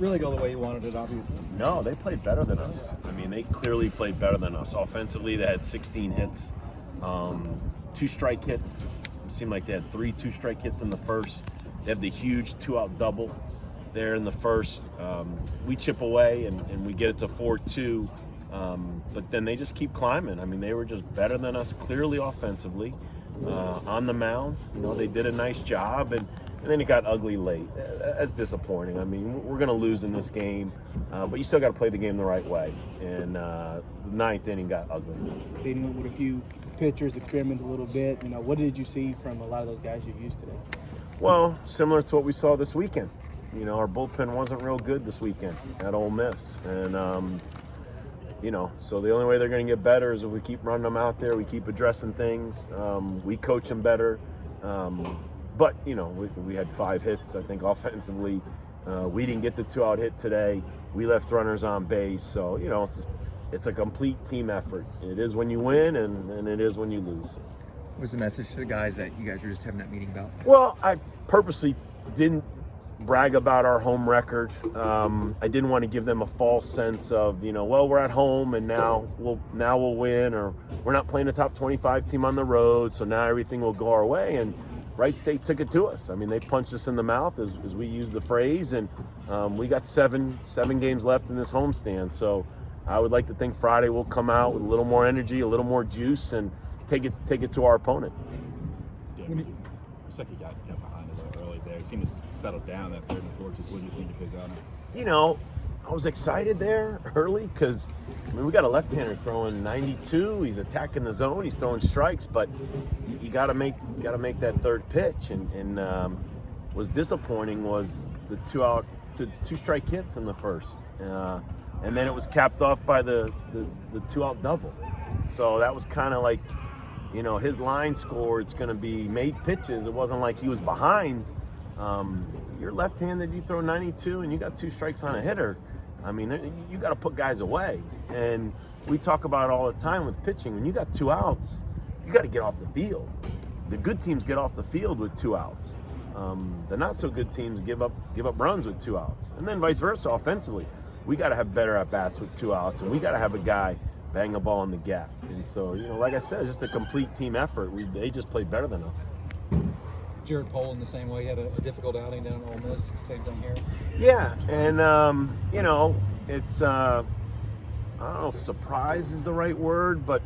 really go the way you wanted it, obviously. No, they played better than us. I mean, they clearly played better than us. Offensively, they had 16 hits, 2 strike hits. It seemed like they had 3 2-strike hits in the first. They have the huge 2-out double there in the first. We chip away and we get it to 4-2. But then they just keep climbing. I mean, they were just better than us clearly offensively. On the mound, they did a nice job, and then it got ugly late. That's disappointing. I mean, we're going to lose in this game, but you still got to play the game the right way. And the 9th inning got ugly. Beating with a few pitchers, experiment a little bit. What did you see from a lot of those guys you used today? Well, similar to what we saw this weekend. Our bullpen wasn't real good this weekend at Ole Miss, and so the only way they're going to get better is if we keep running them out there, we keep addressing things, we coach them better. But we had 5 hits, I think, offensively. We didn't get the 2-out hit today. We left runners on base. So, it's a complete team effort. It is when you win, and it is when you lose. What was the message to the guys that you guys were just having that meeting about? Well, I purposely didn't brag about our home record. I didn't want to give them a false sense of, we're at home and now we'll win, or we're not playing a top 25 team on the road, so now everything will go our way. And Wright State took it to us. I mean, they punched us in the mouth, as we use the phrase, and we got seven games left in this homestand. So I would like to think Friday we'll come out with a little more energy, a little more juice, and take it to our opponent. Yeah, looks like he got behind a little early there. He seemed to settle down that 3rd and 4th. What do you think of his honor? I was excited there early because we got a left-hander throwing 92. He's attacking the zone. He's throwing strikes, but you got to make that 3rd pitch. And was disappointing was the 2-strike hits in the first, and then it was capped off by the 2-out double. So that was kind of like, his line score, it's going to be made pitches. It wasn't like he was behind. You're left-handed, you throw 92, and you got 2 strikes on a hitter. I mean, you got to put guys away. And we talk about it all the time with pitching. When you got 2 outs, you got to get off the field. The good teams get off the field with 2 outs. The not-so-good teams give up runs with 2 outs. And then vice versa, offensively. We got to have better at-bats with 2 outs, and we got to have a guy bang a ball in the gap. And so, like I said, just a complete team effort. They just played better than us. Jared Poland the same way. He had a difficult outing down at Ole Miss. Same thing here. Yeah, and it's I don't know if surprise is the right word, but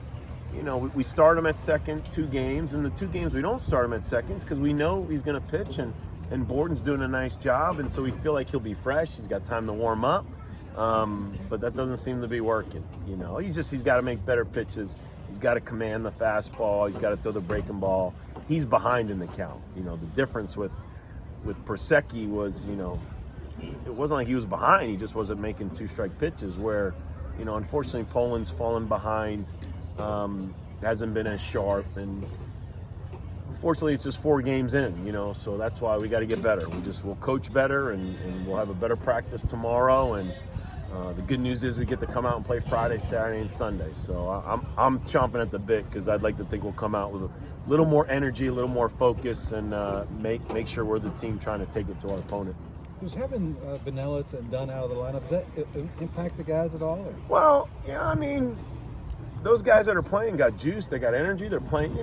we start him at second 2 games, and the 2 games we don't start him at seconds because we know he's going to pitch, and Borden's doing a nice job, and so we feel like he'll be fresh. He's got time to warm up, but that doesn't seem to be working. He's got to make better pitches. He's got to command the fastball. He's got to throw the breaking ball. He's behind in the count. The difference with Persecki was, it wasn't like he was behind. He just wasn't making 2-strike pitches where, unfortunately Poland's fallen behind, hasn't been as sharp. And unfortunately it's just 4 games in, so that's why we got to get better. We'll coach better and we'll have a better practice tomorrow. And the good news is we get to come out and play Friday, Saturday, and Sunday. So I'm chomping at the bit because I'd like to think we'll come out with a little more energy, a little more focus, and make sure we're the team trying to take it to our opponent. Does having Vanellis and Dunn out of the lineup, does that impact the guys at all? Or? Well, yeah, I mean, those guys that are playing got juice, they got energy. They're playing,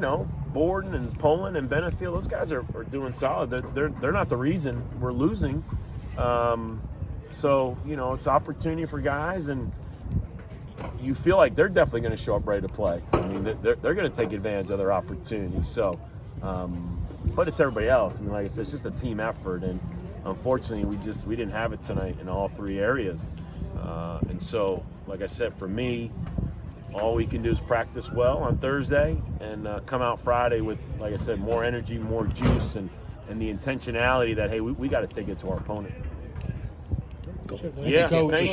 Borden and Poland and Benefield. Those guys are doing solid. They're not the reason we're losing. So, it's opportunity for guys, and you feel like they're definitely going to show up ready to play. I mean, they're going to take advantage of their opportunities. So, but it's everybody else. I mean, like I said, it's just a team effort, and unfortunately, we didn't have it tonight in all 3 areas. And so, like I said, for me, all we can do is practice well on Thursday and come out Friday with, like I said, more energy, more juice, and the intentionality that, hey, we got to take it to our opponent. Sure. Yeah, thank you.